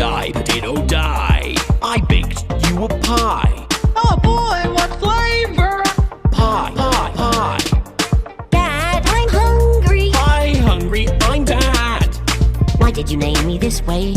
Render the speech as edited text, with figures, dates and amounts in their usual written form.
Die, potato, die. I baked you a pie. Oh boy, what flavor? Pie, pie, pie. Dad, I'm hungry. Pie hungry, I'm Dad. Why did you name me this way?